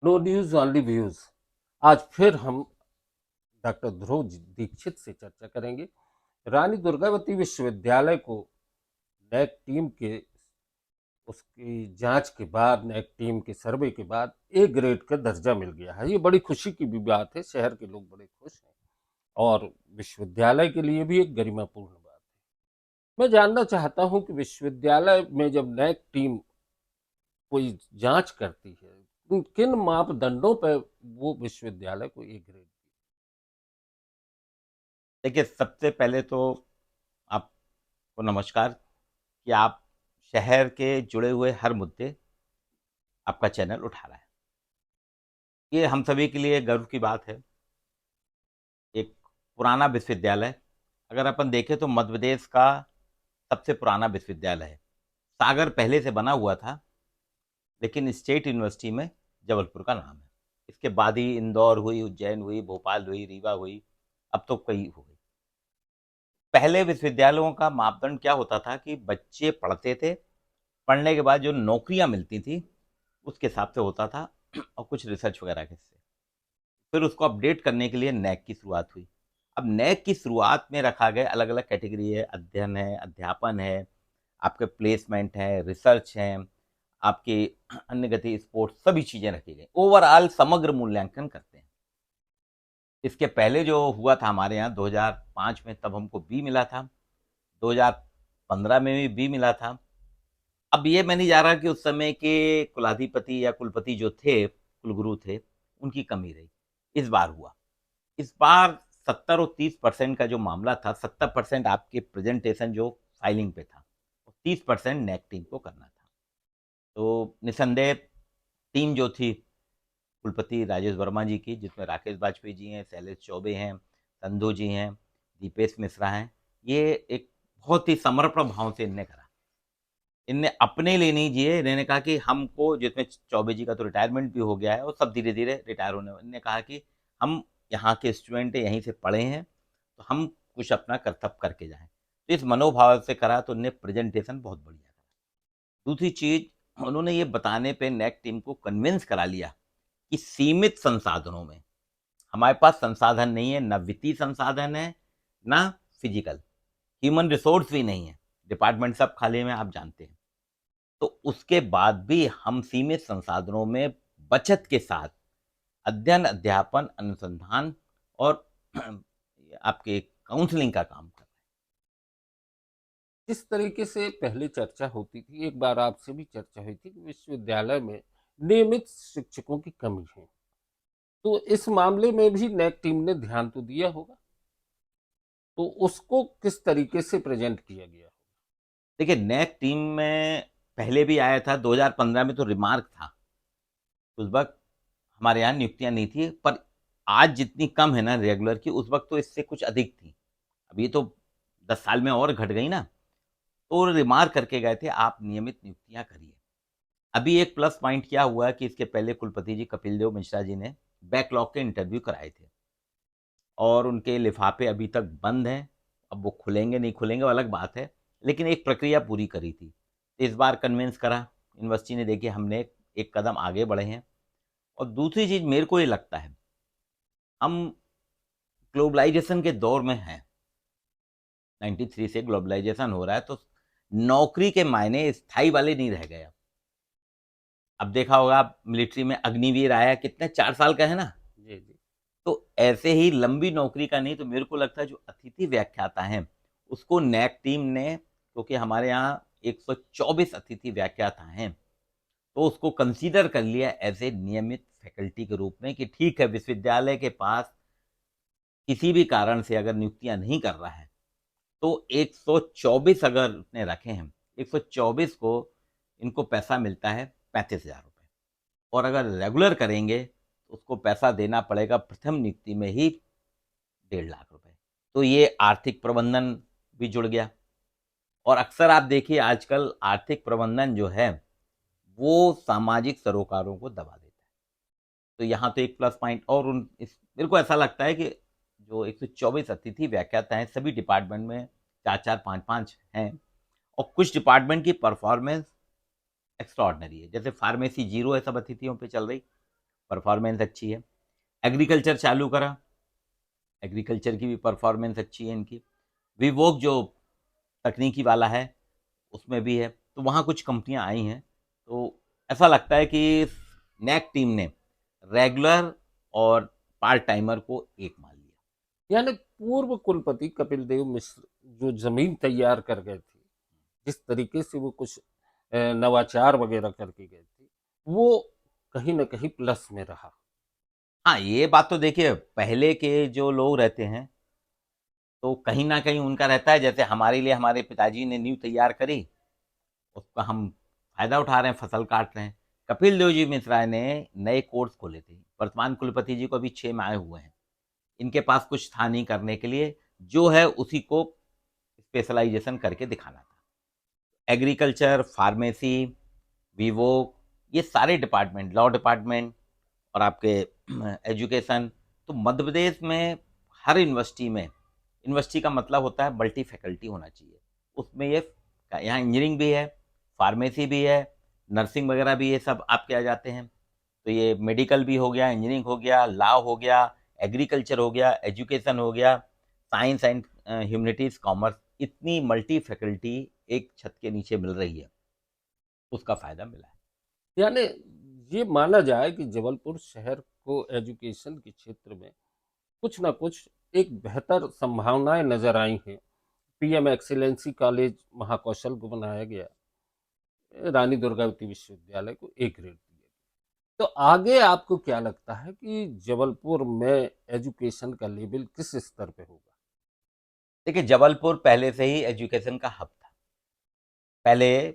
No news only views. आज फिर हम डॉक्टर ध्रुव दीक्षित से चर्चा करेंगे। रानी दुर्गावती विश्वविद्यालय को नैक टीम के उसकी जांच के बाद, नैक टीम के सर्वे के बाद ए ग्रेड का दर्जा मिल गया है। ये बड़ी खुशी की भी बात है, शहर के लोग बड़े खुश हैं और विश्वविद्यालय के लिए भी एक गरिमापूर्ण बात है। मैं जानना चाहता हूं कि विश्वविद्यालय में जब नैक टीम कोई जांच करती है, किन मापदंडों पर वो विश्वविद्यालय को ए ग्रेड। देखिए, सबसे पहले तो आपको नमस्कार कि आप शहर के जुड़े हुए हर मुद्दे आपका चैनल उठा रहा है। ये हम सभी के लिए गर्व की बात है। एक पुराना विश्वविद्यालय, अगर अपन देखें तो मध्य प्रदेश का सबसे पुराना विश्वविद्यालय है। सागर पहले से बना हुआ था, लेकिन स्टेट यूनिवर्सिटी में जबलपुर का नाम है। इसके बाद ही इंदौर हुई, उज्जैन हुई, भोपाल हुई, रीवा हुई, अब तो कई हो गई। पहले विश्वविद्यालयों का मापदंड क्या होता था कि बच्चे पढ़ते थे, पढ़ने के बाद जो नौकरियां मिलती थी उसके हिसाब से होता था और कुछ रिसर्च वगैरह के से। फिर उसको अपडेट करने के लिए नैक की शुरुआत हुई। अब नैक की शुरुआत में रखा गया अलग अलग कैटेगरी है, अध्ययन है, अध्यापन है, आपके प्लेसमेंट है, रिसर्च है, आपकी अन्य गति, स्पोर्ट्स, सभी चीज़ें रखी गई। ओवरऑल समग्र मूल्यांकन करते हैं। इसके पहले जो हुआ था हमारे यहाँ 2005 में, तब हमको बी मिला था। 2015 में भी बी मिला था। अब ये मैं नहीं जा रहा कि उस समय के कुलाधिपति या कुलपति जो थे, कुलगुरु थे, उनकी कमी रही। इस बार हुआ। इस बार 70 और 30% का जो मामला था, 70% आपके प्रेजेंटेशन जो फाइलिंग पे था, 30% नेक टीम को करना था। तो निसंदेह टीम जो थी कुलपति राजेश वर्मा जी की, जिसमें राकेश वाजपेयी जी हैं, शैलेश चौबे हैं, संधू जी हैं, दीपेश मिश्रा हैं, ये एक बहुत ही समर्पण भाव से इनने करा। इनने अपने लिए नहीं जिए। इन्होंने कहा कि हमको, जिसमें चौबे जी का तो रिटायरमेंट भी हो गया है और सब धीरे धीरे रिटायर होने, इन्होंने कहा कि हम यहाँ के स्टूडेंट हैं, यहीं से पढ़े हैं, तो हम कुछ अपना कर्तव्य करके जाएं। तो इस मनोभाव से करा तो उनने प्रेजेंटेशन बहुत बढ़िया करा। दूसरी चीज, उन्होंने ये बताने पे नेक टीम को कन्विंस करा लिया कि सीमित संसाधनों में, हमारे पास संसाधन नहीं है, ना वित्तीय संसाधन है, ना फिजिकल, ह्यूमन रिसोर्स भी नहीं है, डिपार्टमेंट सब खाली में, आप जानते हैं। तो उसके बाद भी हम सीमित संसाधनों में बचत के साथ अध्ययन, अध्यापन, अनुसंधान और आपके काउंसलिंग का काम कर रहे जिस तरीके से पहले चर्चा होती थी, एक बार आपसे भी चर्चा हुई थी कि विश्वविद्यालय में नियमित शिक्षकों की कमी है, तो इस मामले में भी नैक टीम ने ध्यान तो दिया होगा, तो उसको किस तरीके से प्रेजेंट किया गया। हैं। देखिए, नेक टीम में पहले भी आया था, 2015 में तो रिमार्क था। उस वक्त हमारे यहाँ नियुक्तियां नहीं थी, पर आज जितनी कम है ना रेगुलर की, उस वक्त तो इससे कुछ अधिक थी। अब ये तो 10 साल में और घट गई ना। तो रिमार्क करके गए थे, आप नियमित नियुक्तियां करिए। अभी एक प्लस पॉइंट क्या हुआ कि इसके पहले कुलपति जी कपिल देव मिश्रा जी ने बैकलॉग के इंटरव्यू कराए थे और उनके लिफाफे अभी तक बंद हैं। अब वो खुलेंगे नहीं खुलेंगे वो अलग बात है, लेकिन एक प्रक्रिया पूरी करी थी। इस बार कन्विंस करा यूनिवर्सिटी ने, देखिए हमने एक कदम आगे बढ़े हैं। और दूसरी चीज मेरे को ये लगता है, हम ग्लोबलाइजेशन के दौर में हैं। 93 से ग्लोबलाइजेशन हो रहा है, तो नौकरी के मायने स्थायी वाले नहीं रह गए। अब देखा होगा आप, मिलिट्री में अग्निवीर आया, कितने, 4 साल का है ना। जी जी। तो ऐसे ही लंबी नौकरी का नहीं, तो मेरे को लगता है जो अतिथि व्याख्याता हैं उसको नैक टीम ने, क्योंकि हमारे यहाँ 124 अतिथि व्याख्याता हैं, तो उसको कंसीडर कर लिया एज ए नियमित फैकल्टी के रूप में कि ठीक है, विश्वविद्यालय के पास किसी भी कारण से अगर नियुक्तियां नहीं कर रहा है, तो 124 अगर ने रखे हैं, 124 को इनको पैसा मिलता है 35,000 रुपये। और अगर रेगुलर करेंगे तो उसको पैसा देना पड़ेगा प्रथम नियुक्ति में ही 1.5 लाख रुपए। तो ये आर्थिक प्रबंधन भी जुड़ गया। और अक्सर आप देखिए आजकल आर्थिक प्रबंधन जो है वो सामाजिक सरोकारों को दबा देता है। तो यहाँ तो एक प्लस पॉइंट। और मेरे को ऐसा लगता है कि जो 124 अतिथि व्याख्याता हैं सभी डिपार्टमेंट में, 4-4, 5-5 हैं, और कुछ डिपार्टमेंट की परफॉर्मेंस एक्स्ट्रा ऑर्डनरी है। जैसे फार्मेसी जीरो है, सब अतिथियों पे चल रही, परफॉर्मेंस अच्छी है। एग्रीकल्चर चालू करा, एग्रीकल्चर की भी परफॉर्मेंस अच्छी है इनकी। विवोक जो तकनीकी वाला है उसमें भी है, तो वहाँ कुछ कंपनियां आई हैं। तो ऐसा लगता है कि नैक टीम ने रेगुलर और पार्ट टाइमर को एक मान लिया। यानी पूर्व कुलपति कपिल देव मिश्र जो जमीन तैयार कर गए थे, जिस तरीके से वो कुछ नवाचार वगैरह करके गए थे, वो कहीं ना कहीं प्लस में रहा। हाँ, ये बात तो देखिए, पहले के जो लोग रहते हैं तो कहीं ना कहीं उनका रहता है, जैसे हमारे लिए हमारे पिताजी ने नींव तैयार करी, उसका हम फायदा उठा रहे हैं, फसल काट रहे हैं। कपिल देव जी मिश्रा ने नए कोर्स खोले थे। वर्तमान कुलपति जी को अभी 6 माह हुए हैं। इनके पास कुछ था नहीं करने के लिए, जो है उसी को स्पेशलाइजेशन करके दिखाना था। एग्रीकल्चर, फार्मेसी, विवोक, ये सारे डिपार्टमेंट, लॉ डिपार्टमेंट और आपके एजुकेशन, तो मध्य प्रदेश में हर यूनिवर्सिटी में, यूनिवर्सिटी का मतलब होता है मल्टी फैकल्टी होना चाहिए, उसमें ये यहाँ इंजीनियरिंग भी है, फार्मेसी भी है, नर्सिंग वगैरह भी, ये सब आपके आ जाते हैं। तो ये मेडिकल भी हो गया, इंजीनियरिंग हो गया, लॉ हो गया, एग्रीकल्चर हो गया, एजुकेशन हो गया, साइंस एंड ह्यूमैनिटीज, कॉमर्स, इतनी मल्टी फैकल्टी एक छत के नीचे मिल रही है, उसका फायदा मिला है। यानी ये माना जाए कि जबलपुर शहर को एजुकेशन के क्षेत्र में कुछ ना कुछ एक बेहतर संभावनाएं नजर आई हैं। पीएम एक्सीलेंसी कॉलेज महाकौशल को बनाया गया, रानी दुर्गावती विश्वविद्यालय को एक ग्रेड दिया गया। तो आगे आपको क्या लगता है कि जबलपुर में एजुकेशन का लेवल किस स्तर पे होगा? देखिए, जबलपुर पहले से ही एजुकेशन का हब था। पहले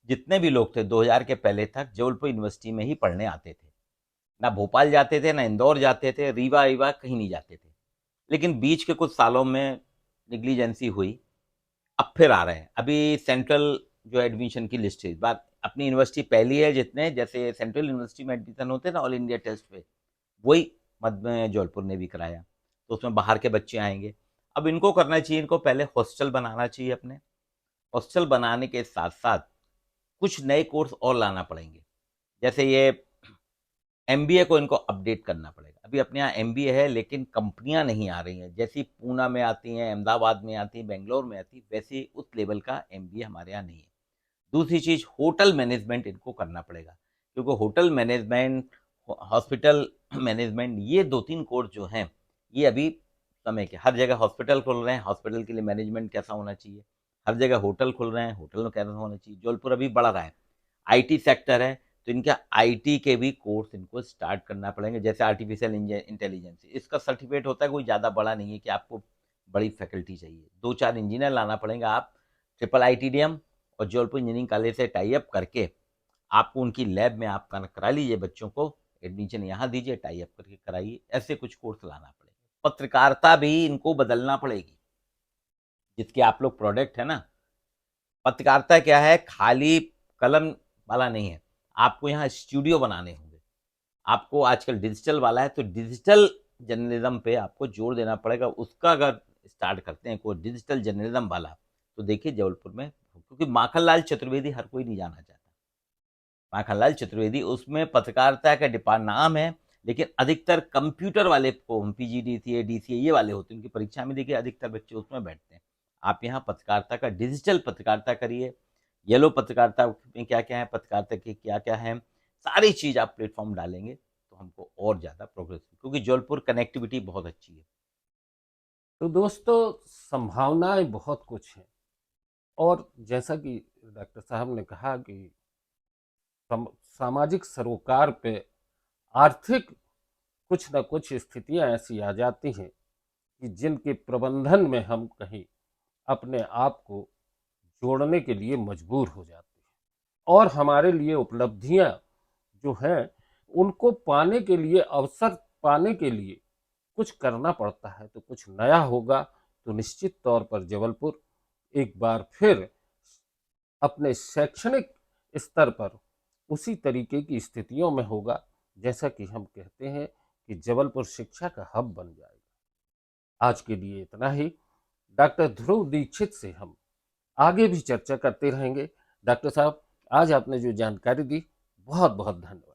जितने भी लोग थे 2000 के पहले तक जबलपुर यूनिवर्सिटी में ही पढ़ने आते थे। ना भोपाल जाते थे, ना इंदौर जाते थे, रीवा रीवा कहीं नहीं जाते थे। लेकिन बीच के कुछ सालों में निग्लिजेंसी हुई, अब फिर आ रहे हैं। अभी सेंट्रल जो एडमिशन की लिस्ट है, इस बार अपनी यूनिवर्सिटी पहली है, जितने जैसे सेंट्रल यूनिवर्सिटी में एडमिशन होते हैं ना ऑल इंडिया टेस्ट पे, वही मध्य में जबलपुर ने भी कराया। तो उसमें बाहर के बच्चे आएंगे। अब इनको करना चाहिए, इनको पहले हॉस्टल बनाना चाहिए अपने। हॉस्टल बनाने के साथ साथ कुछ नए कोर्स और लाना पड़ेंगे। जैसे ये एमबीए को इनको अपडेट करना पड़ेगा। अभी अपने यहाँ एमबीए है, लेकिन कंपनियां नहीं आ रही हैं। जैसी पूना में आती हैं, अहमदाबाद में आती हैं, बेंगलोर में आती, वैसे उस लेवल का एमबीए हमारे यहाँ नहीं है। दूसरी चीज़, होटल मैनेजमेंट इनको करना पड़ेगा, क्योंकि होटल मैनेजमेंट, हॉस्पिटल मैनेजमेंट, ये 2-3 कोर्स जो हैं, ये अभी समय के, हर जगह हॉस्पिटल खुल रहे हैं, हॉस्पिटल के लिए मैनेजमेंट कैसा होना चाहिए। हर जगह होटल खुल रहे हैं, होटल में कैसा होना चाहिए। जबलपुर अभी बढ़ रहा है, आईटी सेक्टर है, तो इनके आईटी के भी कोर्स इनको स्टार्ट करना पड़ेंगे। जैसे आर्टिफिशियल इंटेलिजेंस, इसका सर्टिफिकेट होता है, कोई ज़्यादा बड़ा नहीं है कि आपको बड़ी फैकल्टी चाहिए। 2-4 इंजीनियर लाना पड़ेगा। आप ट्रिपल आईटीडीएम और जबलपुर इंजीनियरिंग कॉलेज से टाई अप करके आपको उनकी लैब में आप करा लीजिए, बच्चों को एडमिशन यहाँ दीजिए, टाई अप करके कराइए। ऐसे कुछ कोर्स लाना पड़ेगा। पत्रकारिता भी इनको बदलना पड़ेगी, जिसके आप लोग प्रोडक्ट है ना। पत्रकारिता क्या है, खाली कलम वाला नहीं है, आपको यहाँ स्टूडियो बनाने होंगे। आपको आजकल डिजिटल वाला है, तो डिजिटल जर्नलिज्म पे आपको जोर देना पड़ेगा। उसका अगर स्टार्ट करते हैं कोई डिजिटल जर्नलिज्म वाला, तो देखिए जबलपुर में, क्योंकि माखनलाल चतुर्वेदी हर कोई नहीं जाना चाहता। माखनलाल चतुर्वेदी, उसमें पत्रकारिता का डिपार्ट नाम है, लेकिन अधिकतर कंप्यूटर वाले को, पीजीडीसीए, डीसीए, ये वाले होते हैं, उनकी परीक्षा में देखिए अधिकतर बच्चे उसमें बैठते हैं। आप यहाँ पत्रकारिता का, डिजिटल पत्रकारिता करिए। येलो पत्रकारिता में क्या क्या है, पत्रकारिता के क्या क्या है, सारी चीज़ आप प्लेटफॉर्म डालेंगे तो हमको और ज़्यादा प्रोग्रेस, क्योंकि जबलपुर कनेक्टिविटी बहुत अच्छी है। तो दोस्तों, संभावनाएं बहुत कुछ हैं। और जैसा कि डॉक्टर साहब ने कहा कि सामाजिक सरोकार पे आर्थिक कुछ न कुछ स्थितियां ऐसी आ जाती हैं कि जिनके प्रबंधन में हम कहीं अपने आप को जोड़ने के लिए मजबूर हो जाते हैं, और हमारे लिए उपलब्धियां जो हैं उनको पाने के लिए, अवसर पाने के लिए कुछ करना पड़ता है। तो कुछ नया होगा तो निश्चित तौर पर जबलपुर एक बार फिर अपने शैक्षणिक स्तर पर उसी तरीके की स्थितियों में होगा, जैसा कि हम कहते हैं कि जबलपुर शिक्षा का हब बन जाएगा। आज के लिए इतना ही। डॉक्टर ध्रुव दीक्षित से हम आगे भी चर्चा करते रहेंगे। डॉक्टर साहब, आज आपने जो जानकारी दी, बहुत बहुत धन्यवाद।